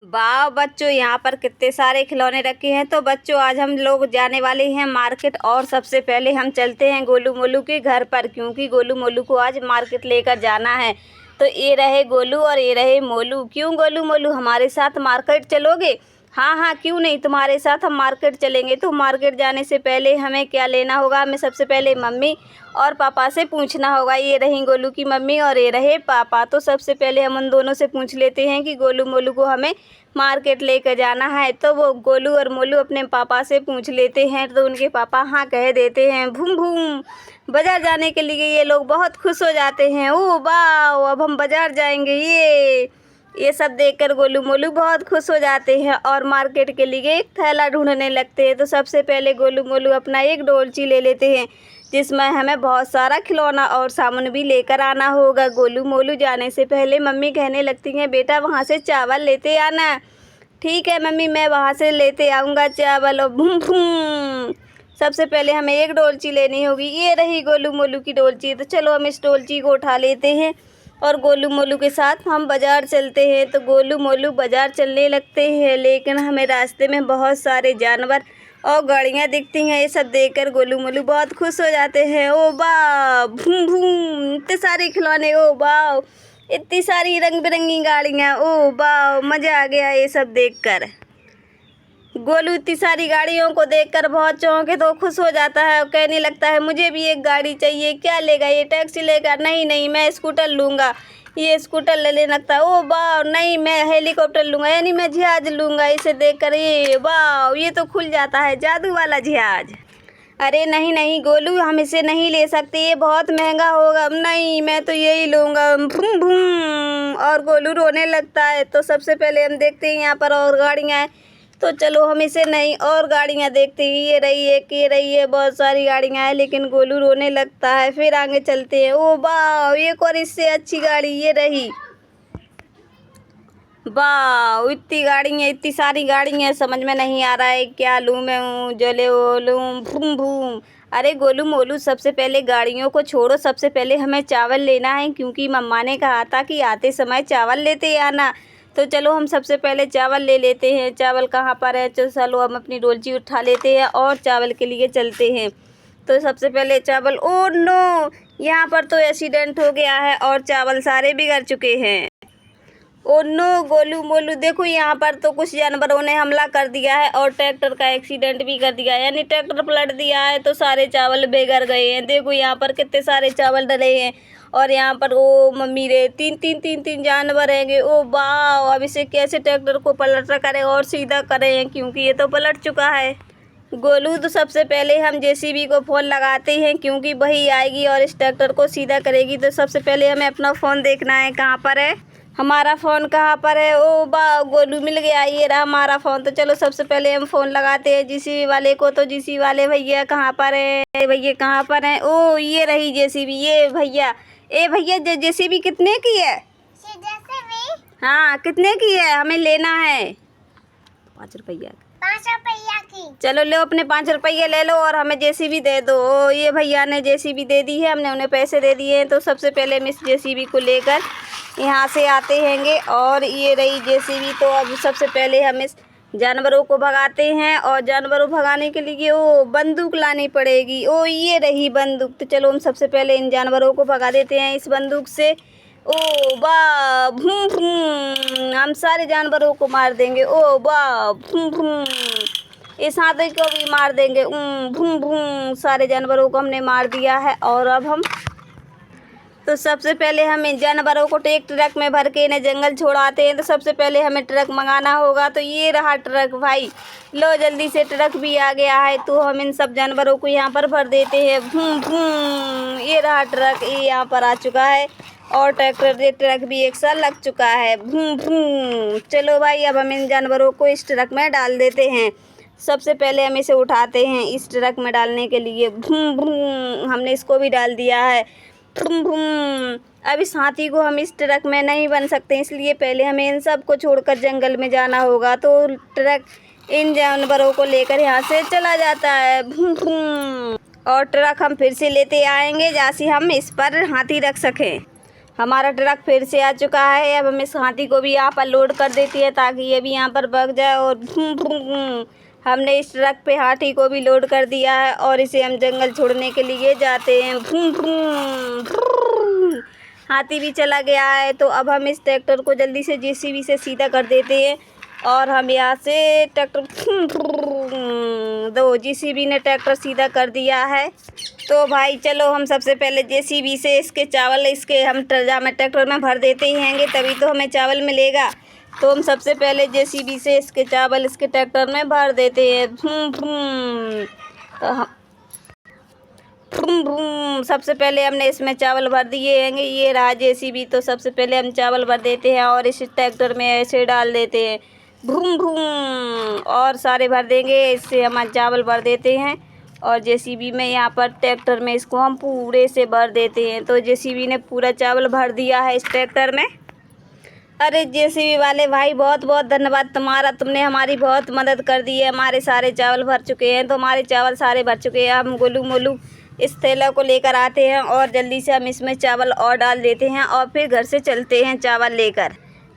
वाह बच्चों, यहाँ पर कितने सारे खिलौने रखे हैं। तो बच्चों आज हम लोग जाने वाले हैं मार्केट और सबसे पहले हम चलते हैं गोलू मोलू के घर पर, क्योंकि गोलू मोलू को आज मार्केट लेकर जाना है। तो ये रहे गोलू और ये रहे मोलू। क्यों गोलू मोलू हमारे साथ मार्केट चलोगे? हाँ हाँ क्यों नहीं, तुम्हारे साथ हम मार्केट चलेंगे। तो मार्केट जाने से पहले हमें क्या लेना होगा? हमें सबसे पहले मम्मी और पापा से पूछना होगा। ये रही गोलू की मम्मी और ये रहे पापा। तो सबसे पहले हम उन दोनों से पूछ लेते हैं कि गोलू मोलू को हमें मार्केट लेकर जाना है। तो वो गोलू और मोलू अपने पापा से पूछ लेते हैं, तो उनके पापा हाँ कह देते हैं। भूम भूम बाज़ार जाने के लिए ये लोग बहुत खुश हो जाते हैं। ओ वाह, अब हम बाज़ार जाएंगे। ये सब देखकर गोलू मोलू बहुत खुश हो जाते हैं और मार्केट के लिए एक थैला ढूंढने लगते हैं। तो सबसे पहले गोलू मोलू अपना एक डोलची ले लेते हैं, जिसमें हमें बहुत सारा खिलौना और सामान भी लेकर आना होगा। गोलू मोलू जाने से पहले मम्मी कहने लगती हैं, बेटा वहाँ से चावल लेते आना। ठीक है मम्मी, मैं वहाँ से लेते आऊँगा चावल। और भूम भूम सबसे पहले हमें एक डोलची लेनी होगी। ये रही गोलू मोलू की डोलची। तो चलो हम इस डोलची को उठा लेते हैं और गोलू मोलू के साथ हम बाज़ार चलते हैं। तो गोलू मोलू बाज़ार चलने लगते हैं, लेकिन हमें रास्ते में बहुत सारे जानवर और गाड़ियाँ दिखती हैं। ये सब देखकर गोलू मोलू बहुत खुश हो जाते हैं। ओ वाह, भूम भूम इतने सारे खिलौने, ओ वाह इतनी सारी रंग बिरंगी गाड़ियाँ, ओ वाह मज़ा आ गया ये सब देखकर। गोलू इतनी सारी गाड़ियों को देखकर बहुत चौंके तो खुश हो जाता है और कहने लगता है, मुझे भी एक गाड़ी चाहिए। क्या लेगा? ये टैक्सी लेगा? नहीं नहीं मैं स्कूटर लूँगा। ये स्कूटर लेने लगता है। ओ वाह, नहीं मैं हेलीकॉप्टर लूँगा, यानी मैं जहाज़ लूँगा। इसे देखकर ये वाह, ये तो खुल जाता है जादू वाला जहाज़। अरे नहीं नहीं गोलू, हम इसे नहीं ले सकते, ये बहुत महंगा होगा। नहीं मैं तो यही लूँगा। भूम भूम और गोलू रोने लगता है। तो सबसे पहले हम देखते हैं यहाँ पर और गाड़ियाँ हैं। तो चलो हम इसे नहीं और गाड़ियाँ देखते हैं। ये रही एक, ये रही है, बहुत सारी गाड़ियाँ हैं, लेकिन गोलू रोने लगता है। फिर आगे चलते हैं। ओ वाह, एक और इससे अच्छी गाड़ी ये रही। वाह इतनी गाड़ी है, इतनी सारी गाड़ी है, समझ में नहीं आ रहा है क्या लूँ मैं। जो ले वो लूँ। भूम भूम। अरे गोलू मोलू सबसे पहले गाड़ियों को छोड़ो, सबसे पहले हमें चावल लेना है, क्योंकि मम्मा ने कहा था कि आते समय चावल लेते आना। तो चलो हम सबसे पहले चावल ले लेते हैं। चावल कहाँ पर है? चलो हम अपनी डोलची उठा लेते हैं और चावल के लिए चलते हैं। तो सबसे पहले चावल, ओ नो यहाँ पर तो एक्सीडेंट हो गया है और चावल सारे बिगड़ चुके हैं। ओ नो गोलू मोलू, देखो यहाँ पर तो कुछ जानवरों ने हमला कर दिया है और ट्रैक्टर का एक्सीडेंट भी कर दिया है, यानी ट्रैक्टर पलट दिया है। तो सारे चावल बिगड़ गए हैं। देखो यहाँ पर कितने सारे चावल डले हैं और यहाँ पर ओ मम्मी रे तीन जानवर हैंगे। ओ वाह, अब इसे कैसे ट्रैक्टर को पलट करें और सीधा करें, क्योंकि ये तो पलट चुका है। गोलू तो सबसे पहले हम जेसीबी को फ़ोन लगाते हैं, क्योंकि वही आएगी और इस ट्रैक्टर को सीधा करेगी। तो सबसे पहले हमें अपना फ़ोन देखना है कहाँ पर है। हमारा फ़ोन कहाँ पर है? ओ वाह गोलू मिल गया, ये रहा हमारा फ़ोन। तो चलो सबसे पहले हम फ़ोन लगाते हैं जेसीबी वाले को। तो जेसीबी वाले भैया कहाँ पर है? भैया कहाँ पर हैं? ओ ये रही जेसीबी, ये भैया। ए भैया जेसीबी कितने की है? हाँ कितने की है? हमें लेना है 5 रुपया। 5 रुपया की। चलो लो अपने 5 रुपये ले लो और हमें जेसीबी दे दो। ओ ये भैया ने जेसीबी दे दी है, हमने उन्हें पैसे दे दिए हैं। तो सबसे पहले हम इस जेसीबी को लेकर यहाँ से आते हैंगे और ये रही जेसीबी। तो अब सबसे पहले हम इस जानवरों को भगाते हैं और जानवरों भगाने के लिए ओ बंदूक लानी पड़ेगी। ओ ये रही बंदूक। तो चलो हम सबसे पहले इन जानवरों को भगा देते हैं इस बंदूक से। ओ वाह भूम भूम, हम सारे जानवरों को मार देंगे। ओ वाह भूम भूम, इस हाथी को भी मार देंगे। भूम भूम, सारे जानवरों को हमने मार दिया है। और अब हम तो सबसे पहले हमें जानवरों को एक ट्रक में भर के इन्हें जंगल छोड़ाते हैं। तो सबसे पहले हमें ट्रक मंगाना होगा। तो ये रहा ट्रक भाई, लो जल्दी से ट्रक भी आ गया है। तो हम इन सब जानवरों को यहाँ पर भर देते हैं। भूम भूम, ये रहा ट्रक, ये यहाँ पर आ चुका है और ट्रक भी एक साथ लग चुका है। भूम भूम, चलो भाई अब हम इन जानवरों को इस ट्रक में डाल देते हैं। सबसे पहले हम इसे उठाते हैं इस ट्रक में डालने के लिए। भूम भूम, हमने इसको भी डाल दिया है। भूम भूम, अब इस हाथी को हम इस ट्रक में नहीं बन सकते, इसलिए पहले हमें इन सब को छोड़कर जंगल में जाना होगा। तो ट्रक इन जानवरों को लेकर यहाँ से चला जाता है। भूम भूम, और ट्रक हम फिर से लेते आएंगे, जैसे हम इस पर हाथी रख सकें। हमारा ट्रक फिर से आ चुका है। अब हम इस हाथी को भी यहाँ पर लोड कर देती है ताकि ये भी यहाँ पर भाग जाए। और हमने इस ट्रक पे हाथी को भी लोड कर दिया है और इसे हम जंगल छोड़ने के लिए जाते हैं। हाथी भी चला गया है। तो अब हम इस ट्रैक्टर को जल्दी से जेसीबी से सीधा कर देते हैं और हम यहाँ से ट्रैक्टर दो जेसीबी ने ट्रैक्टर सीधा कर दिया है। तो भाई चलो हम सबसे पहले जेसीबी से इसके चावल इसके हम ट्रजा में ट्रैक्टर में भर देते हैंगे, तभी तो हमें चावल मिलेगा। तो हम सबसे पहले जेसीबी से इसके चावल इसके ट्रैक्टर में भर देते हैं। तो हम सबसे पहले हमने इसमें चावल भर दिए हैंगे। ये रहा जेसीबी। तो सबसे पहले हम चावल भर देते हैं और इस ट्रैक्टर में ऐसे डाल देते हैं। भ्रूम भ्रूम और सारे भर देंगे। इससे हम चावल भर देते हैं और जेसीबी में यहाँ पर ट्रैक्टर में इसको हम पूरे से भर देते हैं। तो जेसीबी ने पूरा चावल भर दिया है इस ट्रैक्टर में। अरे जेसीबी वाले भाई बहुत बहुत धन्यवाद तुम्हारा, तुमने हमारी बहुत मदद कर दी है। हमारे सारे चावल भर चुके हैं। तो हमारे चावल सारे भर चुके हैं। हम गोलू मोलू इस थैला को लेकर आते हैं और जल्दी से हम इसमें चावल और डाल देते हैं और फिर घर से चलते हैं चावल लेकर।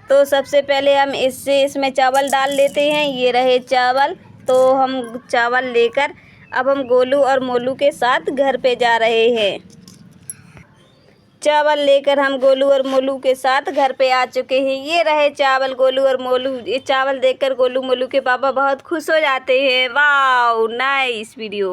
तो सबसे पहले हम इसमें चावल डाल लेते हैं। ये रहे चावल। तो हम चावल लेकर अब हम गोलू और मोलू के साथ घर पे जा रहे हैं। चावल लेकर हम गोलू और मोलू के साथ घर पे आ चुके हैं। ये रहे चावल गोलू और मोलू। ये चावल देखकर गोलू मोलू के पापा बहुत खुश हो जाते हैं। वाह नाइस वीडियो।